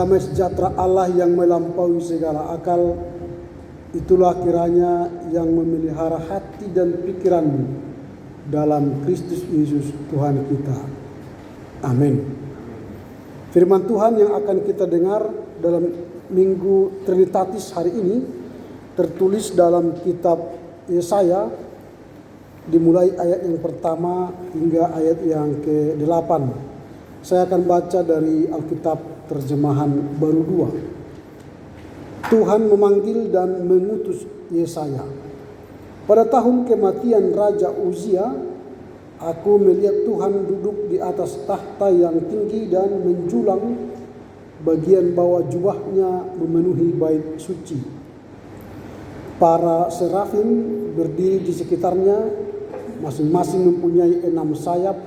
Damai sejahtera Allah yang melampaui segala akal, itulah kiranya yang memelihara hati dan pikiranmu dalam Kristus Yesus Tuhan kita. Amin. Firman Tuhan yang akan kita dengar dalam Minggu Trinitatis hari ini tertulis dalam kitab Yesaya, dimulai ayat yang pertama hingga ayat yang ke-8. Saya akan baca dari Alkitab terjemahan baru 2. Tuhan memanggil dan mengutus Yesaya. Pada tahun kematian Raja Uzia, aku melihat Tuhan duduk di atas tahta yang tinggi dan menjulang, bagian bawah jubahnya memenuhi bait suci. Para serafim berdiri di sekitarnya, masing-masing mempunyai 6 sayap,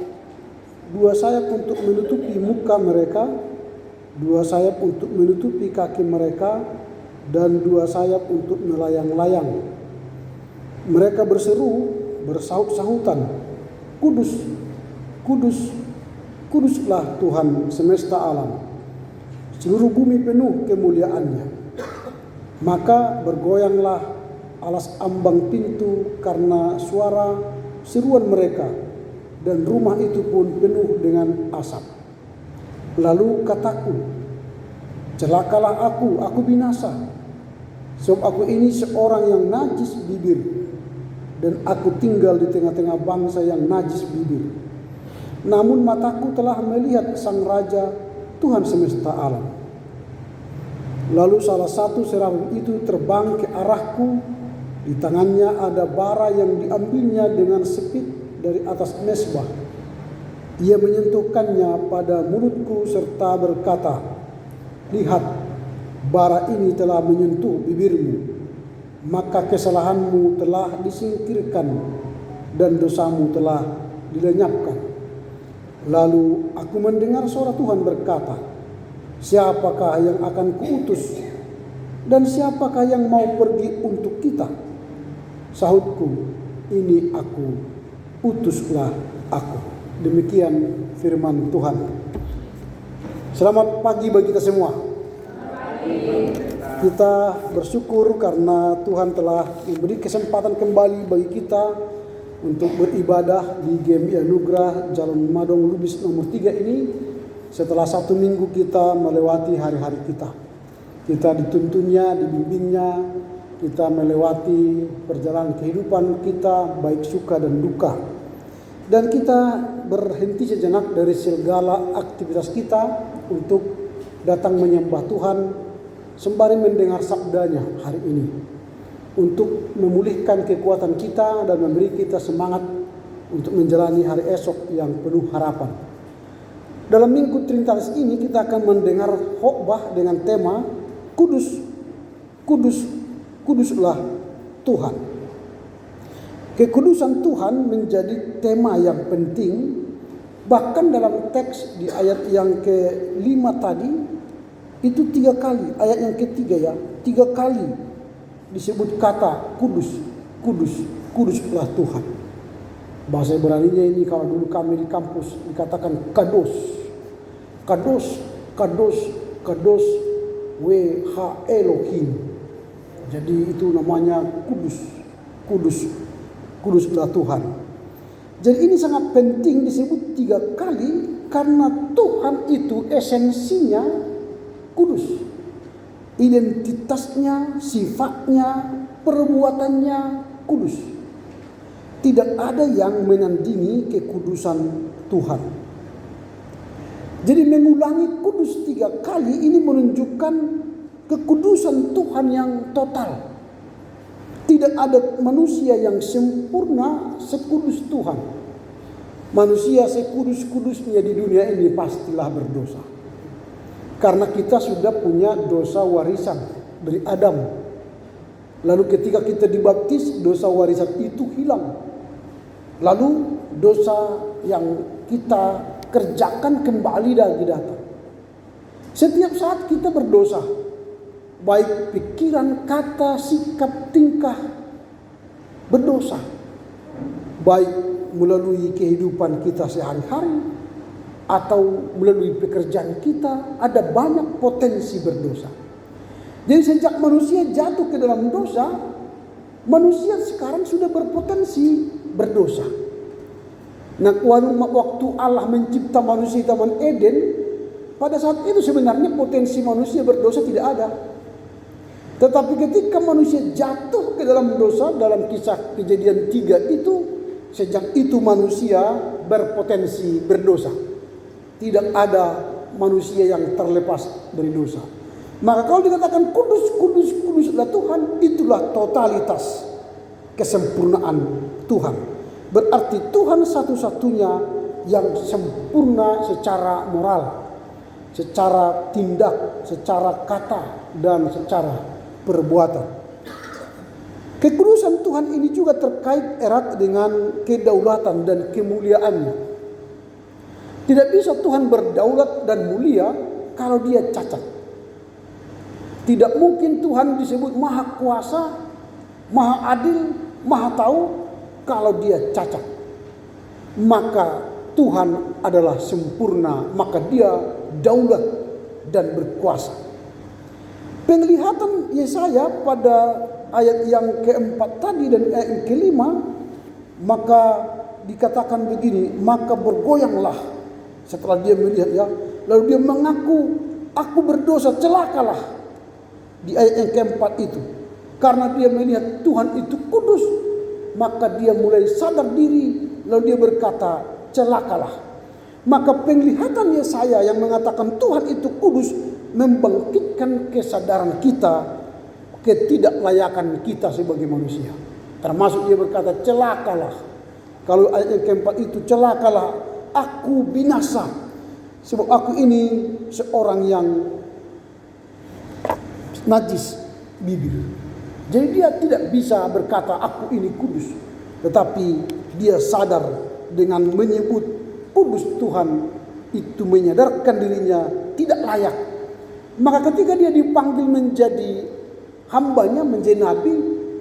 2 sayap untuk menutupi muka mereka, 2 sayap untuk menutupi kaki mereka, dan 2 sayap untuk melayang-layang. Mereka berseru, bersaut-sahutan, "Kudus, kudus, kuduslah Tuhan semesta alam. Seluruh bumi penuh kemuliaan-Nya." Maka bergoyanglah alas ambang pintu karena suara seruan mereka, dan rumah itu pun penuh dengan asap. Lalu kataku, "Celakalah aku binasa, sebab aku ini seorang yang najis bibir, dan aku tinggal di tengah-tengah bangsa yang najis bibir. Namun mataku telah melihat Sang Raja, Tuhan semesta alam." Lalu salah satu serafim itu terbang ke arahku. Di tangannya ada bara yang diambilnya dengan sepit dari atas mezbah. Ia menyentuhkannya pada mulutku serta berkata, "Lihat, bara ini telah menyentuh bibirmu, maka kesalahanmu telah disingkirkan dan dosamu telah dilenyapkan." Lalu aku mendengar suara Tuhan berkata, "Siapakah yang akan kuutus, dan siapakah yang mau pergi untuk kita?" Sahutku, "Ini aku, utuslah aku." Demikian firman Tuhan. Selamat pagi bagi kita semua. Kita bersyukur karena Tuhan telah memberi kesempatan kembali bagi kita untuk beribadah di GMI Anugerah Jalan Madong Lubis nomor 3 ini. Setelah 1 minggu kita melewati hari-hari kita. Kita dituntunnya, dibimbingnya, kita melewati perjalanan kehidupan kita baik suka dan duka. Dan kita berhenti sejenak dari segala aktivitas kita untuk datang menyembah Tuhan sembari mendengar sabdanya hari ini, untuk memulihkan kekuatan kita dan memberi kita semangat untuk menjalani hari esok yang penuh harapan. Dalam Minggu Trinitatis ini kita akan mendengar khotbah dengan tema Kudus, kudus, kuduslah Tuhan. Kekudusan Tuhan menjadi tema yang penting. Bahkan dalam teks di ayat yang ke-5 tadi, itu 3 kali, ayat yang ketiga 3 kali disebut kata kudus, kudus, kuduslah Tuhan. Bahasa Ibraninya ini kalau dulu kami di kampus dikatakan kados, kados, kados, kados, WH Elohim. Jadi itu namanya kudus, kudus, kuduslah Tuhan. Jadi ini sangat penting disebut 3 kali karena Tuhan itu esensinya kudus. Identitasnya, sifatnya, perbuatannya kudus. Tidak ada yang menandingi kekudusan Tuhan. Jadi mengulangi kudus 3 kali ini menunjukkan kekudusan Tuhan yang total. Tidak ada manusia yang sempurna sekudus Tuhan. Manusia sekudus-kudusnya di dunia ini pastilah berdosa. Karena kita sudah punya dosa warisan dari Adam. Lalu ketika kita dibaptis, dosa warisan itu hilang. Lalu dosa yang kita kerjakan kembali lagi datang. Setiap saat kita berdosa. Baik pikiran, kata, sikap, tingkah berdosa. Baik melalui kehidupan kita sehari-hari atau melalui pekerjaan kita, ada banyak potensi berdosa. Jadi sejak manusia jatuh ke dalam dosa, manusia sekarang sudah berpotensi berdosa. Nah, waktu Allah mencipta manusia di Taman Eden, pada saat itu sebenarnya potensi manusia berdosa tidak ada. Tetapi ketika manusia jatuh ke dalam dosa, dalam kisah Kejadian 3 itu, sejak itu manusia berpotensi berdosa. Tidak ada manusia yang terlepas dari dosa. Maka kalau dikatakan kudus, kudus, kudus adalah Tuhan, itulah totalitas kesempurnaan Tuhan. Berarti Tuhan satu-satunya yang sempurna secara moral, secara tindak, secara kata, dan secara perbuatan. Kekudusan Tuhan ini juga terkait erat dengan kedaulatan dan kemuliaannya. Tidak bisa Tuhan berdaulat dan mulia kalau dia cacat. Tidak mungkin Tuhan disebut maha kuasa, maha adil, maha tahu kalau dia cacat. Maka Tuhan adalah sempurna, maka dia daulat dan berkuasa. Penglihatan Yesaya pada ayat yang keempat tadi dan ayat yang kelima, maka dikatakan begini, maka bergoyanglah setelah dia melihat ya, lalu dia mengaku, aku berdosa, celakalah. Di ayat yang keempat itu, karena dia melihat Tuhan itu kudus, maka dia mulai sadar diri, lalu dia berkata, celakalah. Maka penglihatan Yesaya yang mengatakan Tuhan itu kudus membangkitkan kesadaran kita ketidaklayakan kita sebagai manusia. Termasuk dia berkata, celakalah. Kalau ayat yang keempat itu, celakalah, aku binasa, sebab aku ini seorang yang najis bibir. Jadi dia tidak bisa berkata aku ini kudus, tetapi dia sadar dengan menyebut kudus Tuhan itu menyadarkan dirinya tidak layak. Maka ketika dia dipanggil menjadi hambanya, menjadi nabi,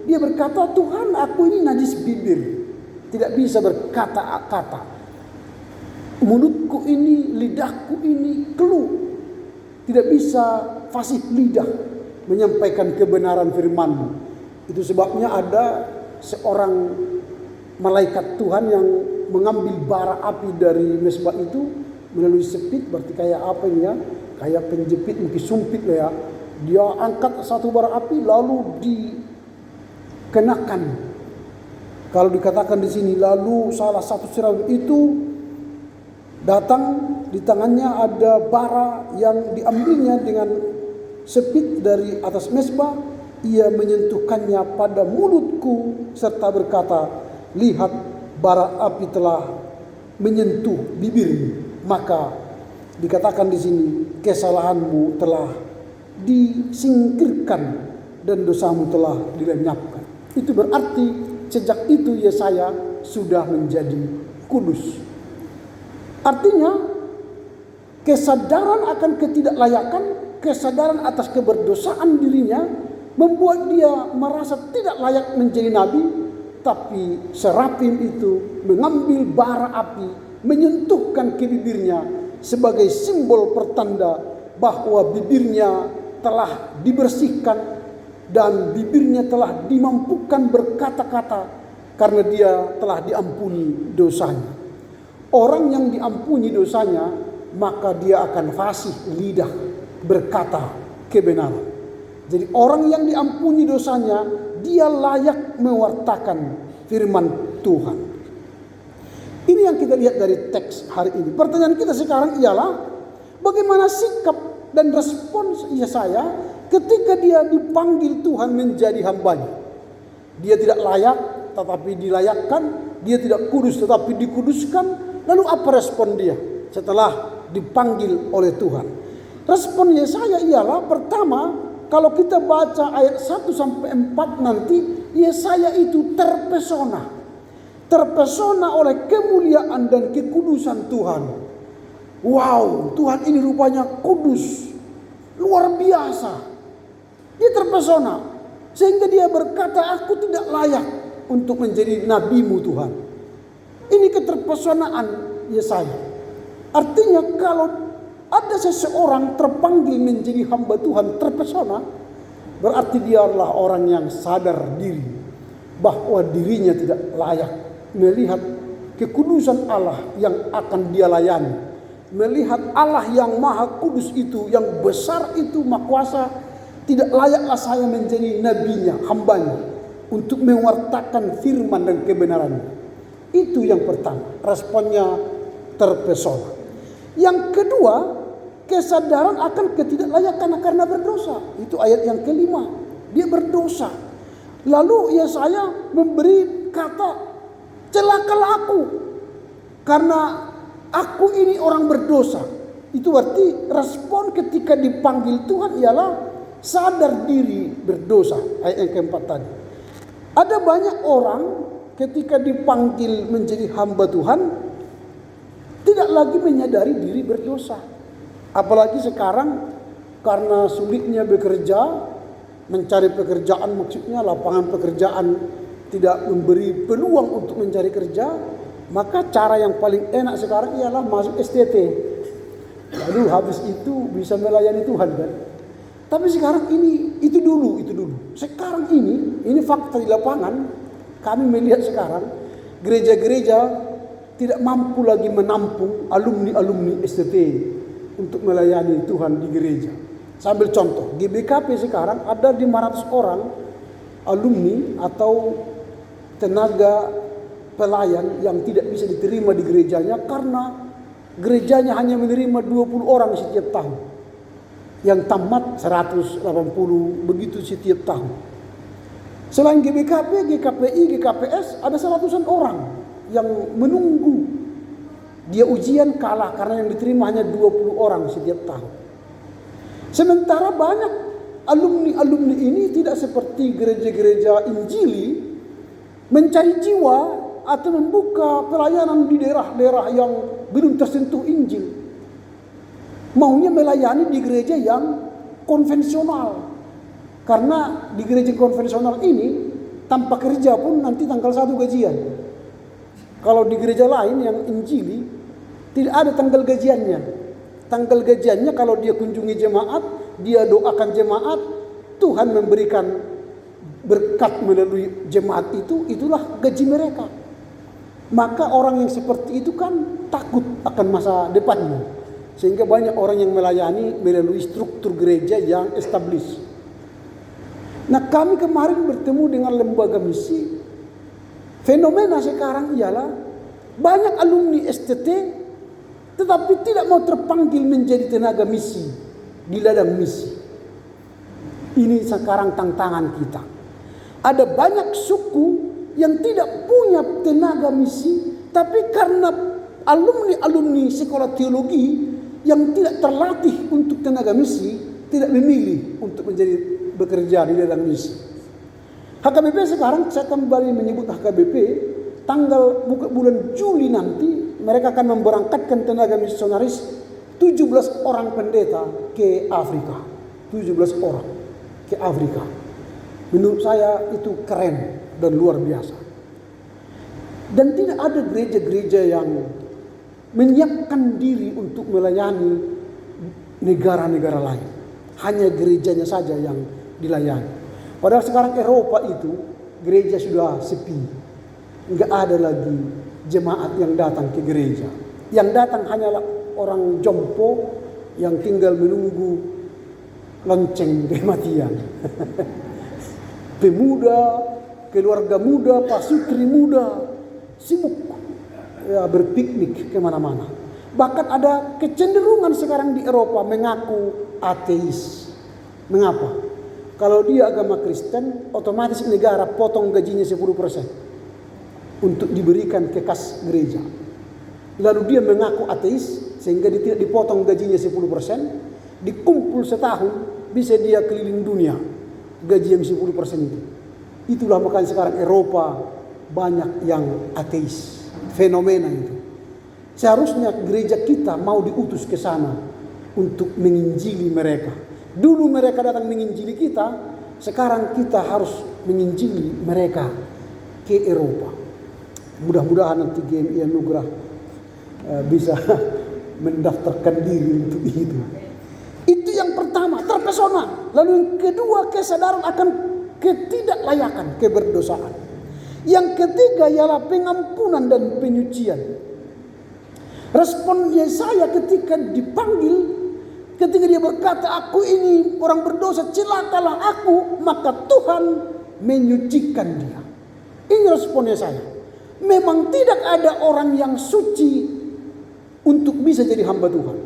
dia berkata, Tuhan, aku ini najis bibir, tidak bisa berkata-kata. Mulutku ini, lidahku ini keluh, tidak bisa fasih lidah menyampaikan kebenaran firman-Mu. Itu sebabnya ada seorang malaikat Tuhan yang mengambil bara api dari mezbah itu melalui sepit, berarti kayak apa ini ya? Kayak penjepit, mungkin sumpit lah ya. Dia angkat satu bara api lalu dikenakan. Kalau dikatakan di sini, lalu salah satu serabi itu datang, di tangannya ada bara yang diambilnya dengan sepit dari atas mezbah. Ia menyentuhkannya pada mulutku serta berkata, lihat, bara api telah menyentuh bibirmu. Maka dikatakan di sini, kesalahanmu telah disingkirkan dan dosamu telah dilenyapkan. Itu berarti sejak itu Yesaya sudah menjadi kudus. Artinya kesadaran akan ketidaklayakan, kesadaran atas keberdosaan dirinya membuat dia merasa tidak layak menjadi nabi. Tapi serafim itu mengambil bara api, menyentuhkan ke bibirnya sebagai simbol pertanda bahwa bibirnya telah dibersihkan dan bibirnya telah dimampukan berkata-kata karena dia telah diampuni dosanya. Orang yang diampuni dosanya, maka dia akan fasih lidah berkata kebenaran. Jadi orang yang diampuni dosanya, dia layak mewartakan firman Tuhan. Ini yang kita lihat dari teks hari ini. Pertanyaan kita sekarang ialah, bagaimana sikap dan respons Yesaya ketika dia dipanggil Tuhan menjadi hambanya? Dia tidak layak tetapi dilayakkan, dia tidak kudus tetapi dikuduskan. Lalu apa respon dia setelah dipanggil oleh Tuhan? Respon Yesaya ialah, pertama, kalau kita baca ayat 1 sampai 4 nanti, Yesaya itu terpesona. Terpesona oleh kemuliaan dan kekudusan Tuhan. Wow, Tuhan ini rupanya kudus, luar biasa. Dia terpesona sehingga dia berkata, aku tidak layak untuk menjadi nabimu Tuhan. Ini keterpesonaan Yesaya. Artinya kalau ada seseorang terpanggil menjadi hamba Tuhan terpesona, berarti dia adalah orang yang sadar diri bahwa dirinya tidak layak melihat kekudusan Allah yang akan dia layani. Melihat Allah yang maha kudus itu, yang besar itu, maha kuasa. Tidak layaklah saya menjadi nabinya, hambanya, untuk mewartakan firman dan kebenarannya. Itu yang pertama, responnya terpesona. Yang kedua, kesadaran akan ketidaklayakan karena berdosa. Itu ayat yang kelima. Dia berdosa. Lalu Yesaya memberi kata, celakalah aku, karena aku ini orang berdosa. Itu berarti respon ketika dipanggil Tuhan ialah sadar diri berdosa. Ayat yang keempat tadi. Ada banyak orang ketika dipanggil menjadi hamba Tuhan tidak lagi menyadari diri berdosa. Apalagi sekarang karena sulitnya bekerja, mencari pekerjaan, maksudnya lapangan pekerjaan tidak memberi peluang untuk mencari kerja, maka cara yang paling enak sekarang ialah masuk STT. Lalu habis itu bisa melayani Tuhan kan. Tapi sekarang itu dulu. Sekarang ini fakta di lapangan. Kami melihat sekarang gereja-gereja tidak mampu lagi menampung alumni-alumni STT untuk melayani Tuhan di gereja. Sambil contoh, GBKP sekarang ada 500 orang alumni atau tenaga pelayan yang tidak bisa diterima di gerejanya karena gerejanya hanya menerima 20 orang setiap tahun. Yang tamat 180 begitu setiap tahun. Selain GBKP, GKPI, GKPS ada 100-an orang yang menunggu. Dia ujian kalah karena yang diterima hanya 20 orang setiap tahun. Sementara banyak alumni-alumni ini tidak seperti gereja-gereja Injili mencari jiwa atau membuka pelayanan di daerah-daerah yang belum tersentuh Injil. Maunya melayani di gereja yang konvensional. Karena di gereja konvensional ini tanpa kerja pun nanti tanggal 1 gajian. Kalau di gereja lain yang Injili tidak ada tanggal gajiannya. Tanggal gajiannya kalau dia kunjungi jemaat, dia doakan jemaat, Tuhan memberikan berkat melalui jemaat itu, itulah gaji mereka. Maka orang yang seperti itu kan takut akan masa depannya. Sehingga banyak orang yang melayani melalui struktur gereja yang established. Nah, kami kemarin bertemu dengan lembaga misi. Fenomena sekarang ialah banyak alumni STT tetapi tidak mau terpanggil menjadi tenaga misi di ladang misi. Ini sekarang tantangan kita. Ada banyak suku yang tidak punya tenaga misi, tapi karena alumni-alumni sekolah teologi yang tidak terlatih untuk tenaga misi, tidak memilih untuk menjadi bekerja di ladang misi. HKBP sekarang saya kembali menyebut HKBP, tanggal bulan Juli nanti mereka akan memberangkatkan tenaga misionaris 17 orang pendeta ke Afrika. 17 orang ke Afrika. Menurut saya itu keren dan luar biasa. Dan tidak ada gereja-gereja yang menyiapkan diri untuk melayani negara-negara lain. Hanya gerejanya saja yang dilayani. Padahal sekarang Eropa itu gereja sudah sepi. Enggak ada lagi jemaat yang datang ke gereja. Yang datang hanyalah orang jompo yang tinggal menunggu lonceng kematian. Pemuda, keluarga muda, pasutri muda sibuk ya, berpiknik kemana-mana. Bahkan ada kecenderungan sekarang di Eropa mengaku ateis. Mengapa? Kalau dia agama Kristen, otomatis negara potong gajinya 10% untuk diberikan ke kas gereja. Lalu dia mengaku ateis sehingga dia tidak dipotong gajinya 10%, dikumpul setahun bisa dia keliling dunia gaji yang 10% itu. Itulah makanya sekarang Eropa banyak yang ateis. Fenomena itu. Seharusnya gereja kita mau diutus ke sana untuk menginjili mereka. Dulu mereka datang menginjili kita, sekarang kita harus menginjili mereka ke Eropa. Mudah-mudahan nanti GMI Anugerah bisa mendaftarkan diri untuk itu. Itu yang pertama, terpesona. Lalu yang kedua, kesadaran akan ketidaklayakan, keberdosaan. Yang ketiga ialah pengampunan dan penyucian. Respon Yesaya ketika dipanggil, ketika dia berkata, aku ini orang berdosa, celakalah aku, maka Tuhan menyucikan dia. Ini respon Yesaya. Memang tidak ada orang yang suci untuk bisa jadi hamba Tuhan.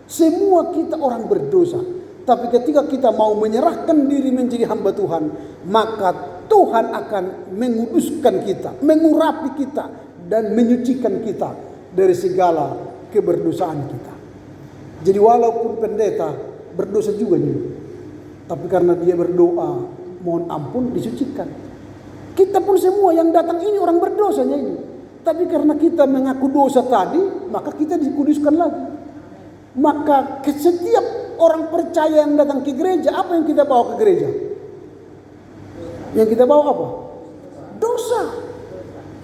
Semua kita orang berdosa. Tapi ketika kita mau menyerahkan diri menjadi hamba Tuhan, maka Tuhan akan menguduskan kita, mengurapi kita, dan menyucikan kita dari segala keberdosaan kita. Jadi walaupun pendeta berdosa juga nih, tapi karena dia berdoa mohon ampun, disucikan. Kita pun semua yang datang ini orang berdosanya ini. Tapi karena kita mengaku dosa tadi, maka kita dikuduskan lagi. Maka setiap orang percaya yang datang ke gereja, apa yang kita bawa ke gereja? Yang kita bawa apa? Dosa.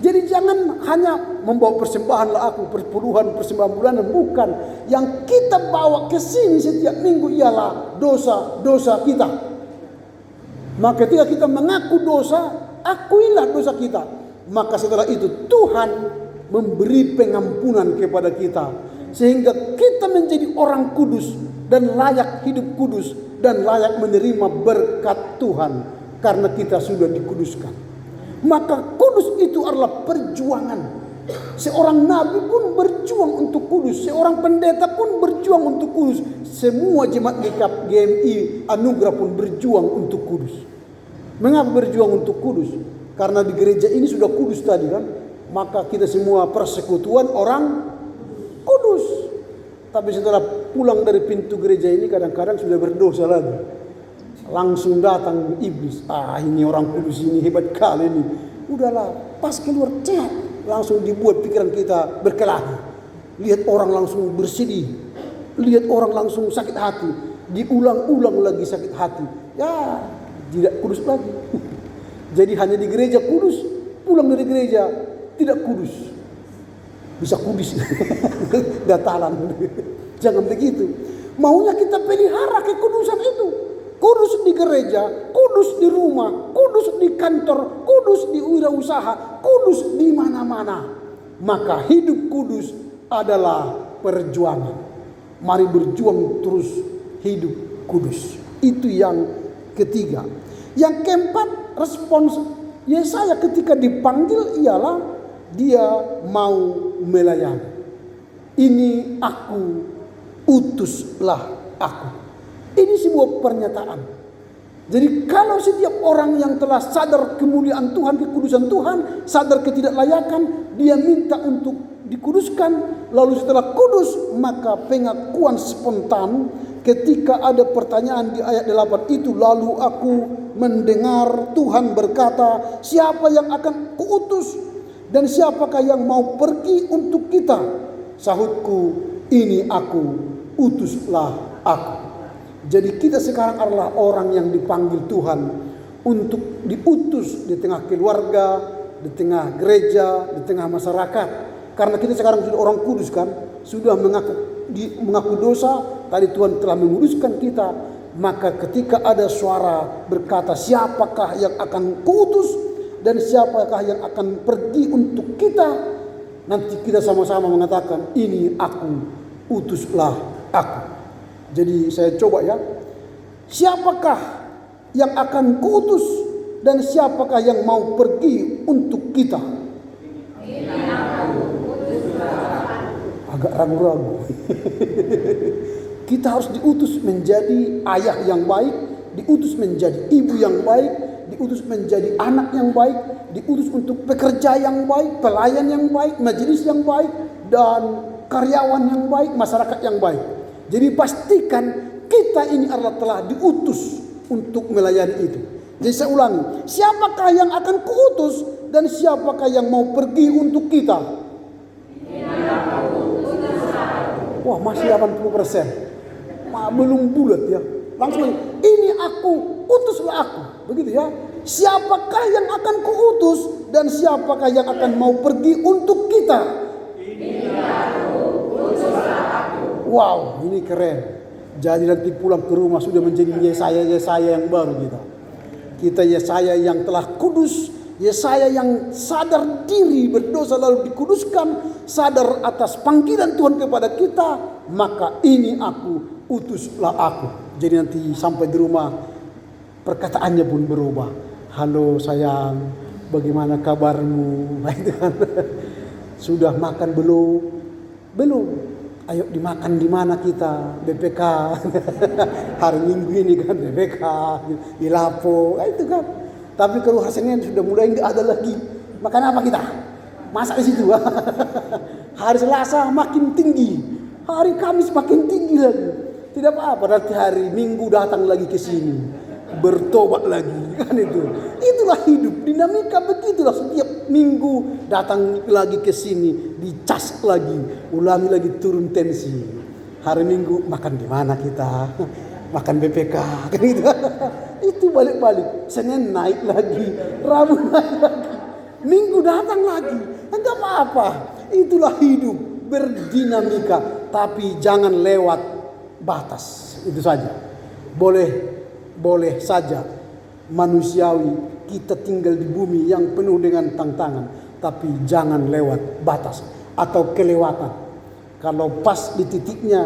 Jadi jangan hanya membawa persembahan lah aku, perpuluhan, persembahan bulanan, bukan. Yang kita bawa ke sini setiap minggu ialah dosa-dosa kita. Maka ketika kita mengaku dosa, akuilah dosa kita. Maka setelah itu Tuhan memberi pengampunan kepada kita, sehingga kita menjadi orang kudus dan layak hidup kudus dan layak menerima berkat Tuhan karena kita sudah dikuduskan. Maka kudus itu adalah perjuangan. Seorang nabi pun berjuang untuk kudus, seorang pendeta pun berjuang untuk kudus, semua jemaat GMI Anugerah pun berjuang untuk kudus. Mengapa berjuang untuk kudus? Karena di gereja ini sudah kudus tadi kan, maka kita semua persekutuan orang kudus. Tapi setelah pulang dari pintu gereja ini kadang-kadang sudah berdosa lagi. Langsung datang iblis. Ini orang kudus ini hebat kali ini. Udahlah, pas keluar cek, langsung dibuat pikiran kita berkelahi. Lihat orang langsung bersedih. Lihat orang langsung sakit hati. Diulang-ulang lagi sakit hati. Ya, tidak kudus lagi. Jadi hanya di gereja kudus, pulang dari gereja tidak kudus. Bisa kudus. Datalan. Jangan begitu. Maunya kita pelihara kekudusan itu. Kudus di gereja, kudus di rumah, kudus di kantor, kudus di wirausaha, kudus di mana-mana. Maka hidup kudus adalah perjuangan. Mari berjuang terus hidup kudus. Itu yang ketiga. Yang keempat, respons Yesaya ketika dipanggil ialah dia mau melayani. Ini aku, utuslah aku. Ini sebuah pernyataan. Jadi kalau setiap orang yang telah sadar kemuliaan Tuhan, kekudusan Tuhan, sadar ketidaklayakan, dia minta untuk dikuduskan. Lalu setelah kudus, maka pengakuan spontan ketika ada pertanyaan di ayat 8 itu. Lalu aku mendengar Tuhan berkata, siapa yang akan kuutus dan siapakah yang mau pergi untuk kita? Sahutku, ini aku, utuslah aku. Jadi kita sekarang adalah orang yang dipanggil Tuhan untuk diutus di tengah keluarga, di tengah gereja, di tengah masyarakat. Karena kita sekarang sudah orang kudus kan, sudah mengaku dosa, tadi Tuhan telah menguduskan kita. Maka ketika ada suara berkata siapakah yang akan kuutus dan siapakah yang akan pergi untuk kita, nanti kita sama-sama mengatakan ini aku, utuslah aku. Jadi saya coba ya, siapakah yang akan kuutus dan siapakah yang mau pergi untuk kita? Agak ragu-ragu. Kita harus diutus menjadi ayah yang baik, diutus menjadi ibu yang baik, diutus menjadi anak yang baik, diutus untuk pekerja yang baik, pelayan yang baik, majelis yang baik, dan karyawan yang baik, masyarakat yang baik. Jadi pastikan kita ini adalah telah diutus untuk melayani itu. Jadi saya ulangi, siapakah yang akan kuutus dan siapakah yang mau pergi untuk kita? Wah, masih 80%. Belum bulat ya. Langsung ini aku, utuslah aku. Begitu ya. Siapakah yang akan kuutus dan siapakah yang akan mau pergi untuk kita? Ini aku, utuslah aku. wow ini keren. Jadi nanti pulang ke rumah sudah menjadi Yesaya yang baru kita. Kita Yesaya yang telah kudus, Yesaya yang sadar diri berdosa lalu dikuduskan, sadar atas panggilan Tuhan kepada kita, maka ini aku, utuslah aku. Jadi nanti sampai di rumah perkataannya pun berubah. Halo sayang, bagaimana kabarmu? Nah, itu kan. Sudah makan belum? Belum. Ayo dimakan di mana kita? BPK. Hari Minggu ini kan BPK di Lapo. Nah, itu kan. Tapi kalau hari Senin sudah mulai nggak ada lagi. Makan apa kita? Masak di situ. Hari Selasa makin tinggi. Hari Kamis makin tinggi lagi. Tidak apa-apa, nanti hari Minggu datang lagi ke sini. Bertobat lagi. Kan itu. Itulah hidup. Dinamika begitulah, setiap minggu datang lagi ke sini. Dicas lagi. Ulangi lagi, turun tensi. Hari Minggu makan di mana kita? Makan BPK. Kan gitu. Itu balik-balik. Senin naik lagi. Rabu naik lagi. Minggu datang lagi. Enggak apa-apa. Itulah hidup. Berdinamika. Tapi jangan lewat batas. Itu saja. Boleh saja manusiawi kita tinggal di bumi yang penuh dengan tantangan. Tapi jangan lewat batas. Atau kelewatan. Kalau pas di titiknya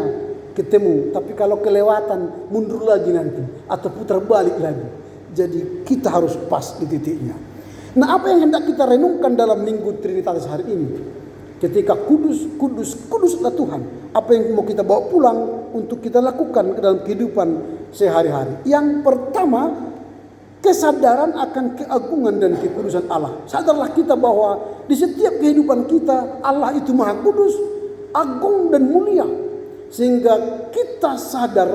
ketemu. Tapi kalau kelewatan mundur lagi nanti. Atau putar balik lagi. Jadi kita harus pas di titiknya. Nah, apa yang hendak kita renungkan dalam Minggu Trinitatis hari ini? Ketika kuduslah Tuhan. Apa yang mau kita bawa pulang untuk kita lakukan dalam kehidupan sehari-hari. Yang pertama, kesadaran akan keagungan dan kekudusan Allah. Sadarlah kita bahwa di setiap kehidupan kita Allah itu Maha Kudus, agung dan mulia. Sehingga kita sadar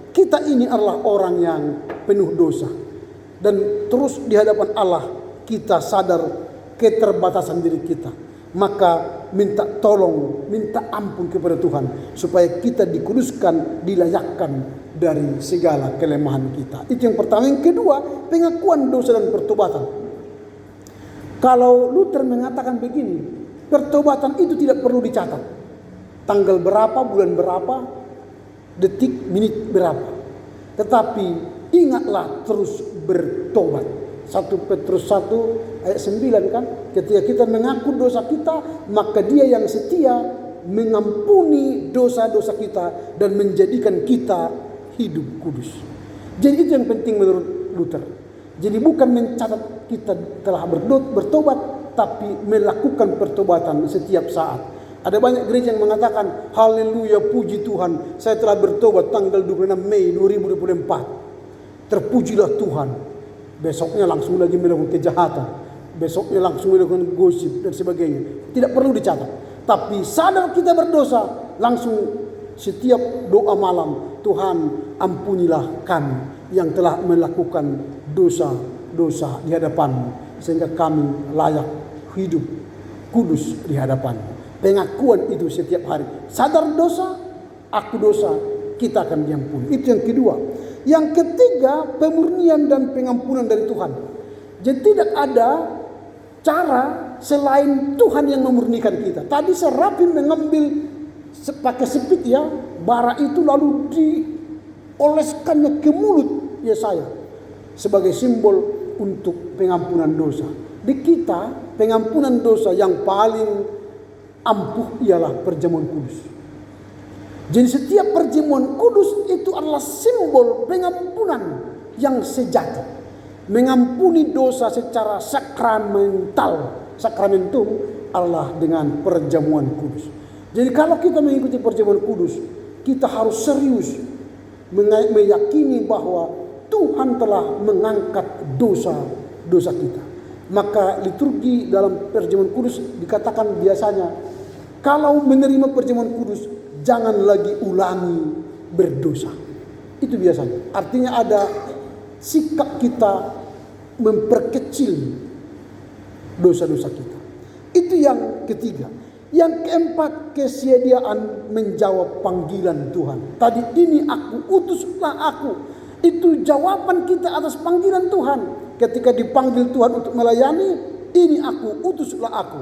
kita ini adalah orang yang penuh dosa. Dan terus di hadapan Allah kita sadar keterbatasan diri kita. Maka minta tolong, minta ampun kepada Tuhan. Supaya kita dikuduskan, dilayakkan dari segala kelemahan kita. Itu yang pertama. Yang kedua, pengakuan dosa dan pertobatan. Kalau Luther mengatakan begini, pertobatan itu tidak perlu dicatat. Tanggal berapa, bulan berapa, detik, menit berapa. Tetapi ingatlah terus bertobat. 1 Petrus 1 ayat 9 kan. Ketika kita mengaku dosa kita, maka Dia yang setia mengampuni dosa-dosa kita dan menjadikan kita hidup kudus. Jadi itu yang penting menurut Luther. Jadi bukan mencatat kita telah bertobat, tapi melakukan pertobatan setiap saat. Ada banyak gereja yang mengatakan, haleluya, puji Tuhan, saya telah bertobat tanggal 26 Mei 2024. Terpujilah Tuhan. Besoknya langsung lagi melakukan kejahatan. Besoknya langsung melakukan gosip dan sebagainya. Tidak perlu dicatat. Tapi sadar kita berdosa, langsung setiap doa malam, Tuhan ampunilah kami yang telah melakukan dosa-dosa di hadapan-Mu, sehingga kami layak hidup kudus di hadapan-Mu. Pengakuan itu setiap hari. Sadar dosa, aku dosa, kita akan diampuni. Itu yang kedua. Yang ketiga, pemurnian dan pengampunan dari Tuhan. Jadi tidak ada cara selain Tuhan yang memurnikan kita. Tadi Serapim mengambil pakai sepit ya, bara itu lalu dioleskannya ke mulut Yesaya sebagai simbol untuk pengampunan dosa. Di kita, pengampunan dosa yang paling ampuh ialah perjamuan kudus. Jadi setiap perjamuan kudus itu adalah simbol pengampunan yang sejati. Mengampuni dosa secara sakramental. Sakramentum adalah dengan perjamuan kudus. Jadi kalau kita mengikuti perjamuan kudus, kita harus serius meyakini bahwa Tuhan telah mengangkat dosa-dosa kita. Maka liturgi dalam perjamuan kudus dikatakan biasanya, kalau menerima perjamuan kudus, jangan lagi ulangi berdosa. Itu biasanya. Artinya ada sikap kita memperkecil dosa-dosa kita. Itu yang ketiga. Yang keempat, kesediaan menjawab panggilan Tuhan. Tadi ini aku, utuslah aku. Itu jawaban kita atas panggilan Tuhan. Ketika dipanggil Tuhan untuk melayani, ini aku, utuslah aku.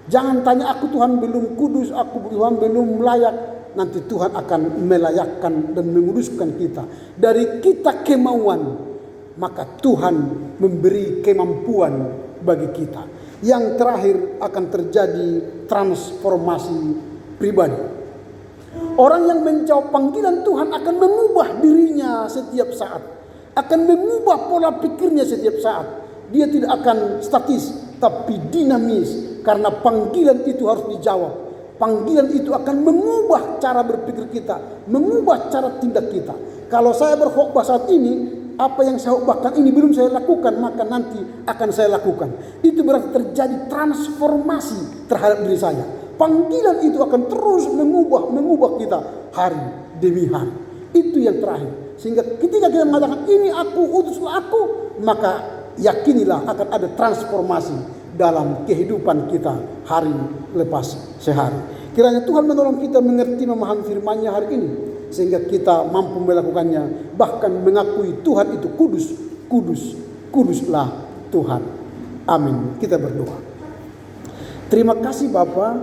Jangan tanya aku Tuhan belum kudus, aku Tuhan belum layak. nanti Tuhan akan melayakkan dan menguduskan kita. Dari kita kemauan, maka Tuhan memberi kemampuan bagi kita. Yang terakhir akan terjadi transformasi pribadi. Orang yang menjawab panggilan Tuhan akan mengubah dirinya setiap saat. Akan mengubah pola pikirnya setiap saat. Dia tidak akan statis, tapi dinamis. Karena panggilan itu harus dijawab. Panggilan itu akan mengubah cara berpikir kita. Mengubah cara tindak kita. Kalau saya berkhotbah saat ini, apa yang saya khotbahkan ini belum saya lakukan, maka nanti akan saya lakukan. Itu berarti terjadi transformasi terhadap diri saya. Panggilan itu akan terus mengubah kita hari demi hari. Itu yang terakhir. Sehingga ketika kita mengatakan ini aku, utuslah aku, maka yakinilah akan ada transformasi dalam kehidupan kita hari lepas sehari. Kiranya Tuhan menolong kita mengerti, memahami firman-Nya hari ini, sehingga kita mampu melakukannya, bahkan mengakui Tuhan itu kudus, kudus, kuduslah Tuhan. Amin. Kita berdoa. Terima kasih Bapa,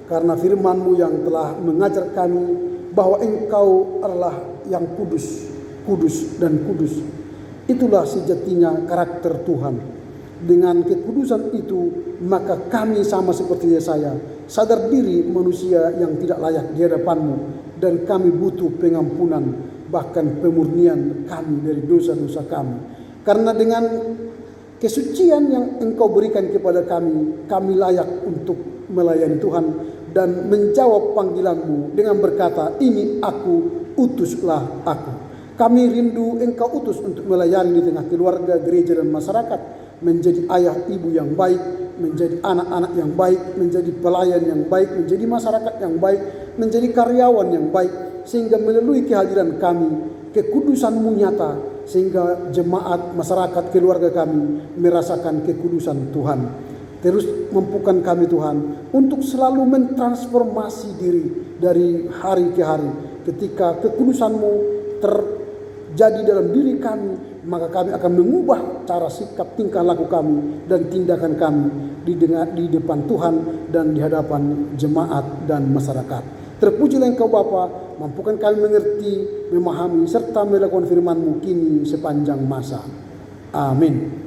karena firman-Mu yang telah mengajar kami bahwa Engkau adalah yang kudus, kudus dan kudus. Itulah sejatinya karakter Tuhan. Dengan kekudusan itu, maka kami sama seperti Yesaya, sadar diri manusia yang tidak layak di hadapan-Mu, dan kami butuh pengampunan, bahkan pemurnian kami dari dosa-dosa kami. Karena dengan kesucian yang Engkau berikan kepada kami, kami layak untuk melayani Tuhan dan menjawab panggilan-Mu dengan berkata, ini aku, utuslah aku. Kami rindu Engkau utus untuk melayani di tengah keluarga, gereja dan masyarakat, menjadi ayah ibu yang baik, menjadi anak-anak yang baik, menjadi pelayan yang baik, menjadi masyarakat yang baik, menjadi karyawan yang baik, sehingga melalui kehadiran kami, kekudusan-Mu nyata, sehingga jemaat, masyarakat, keluarga kami merasakan kekudusan Tuhan. Terus mampukan kami Tuhan untuk selalu mentransformasi diri dari hari ke hari. Ketika kekudusan-Mu terjadi dalam diri kami, maka kami akan mengubah cara sikap tingkah laku kami dan tindakan kami di depan Tuhan dan di hadapan jemaat dan masyarakat. Terpujilah Engkau Bapa, mampukan kami mengerti, memahami serta melakukan firman-Mu kini sepanjang masa. Amin.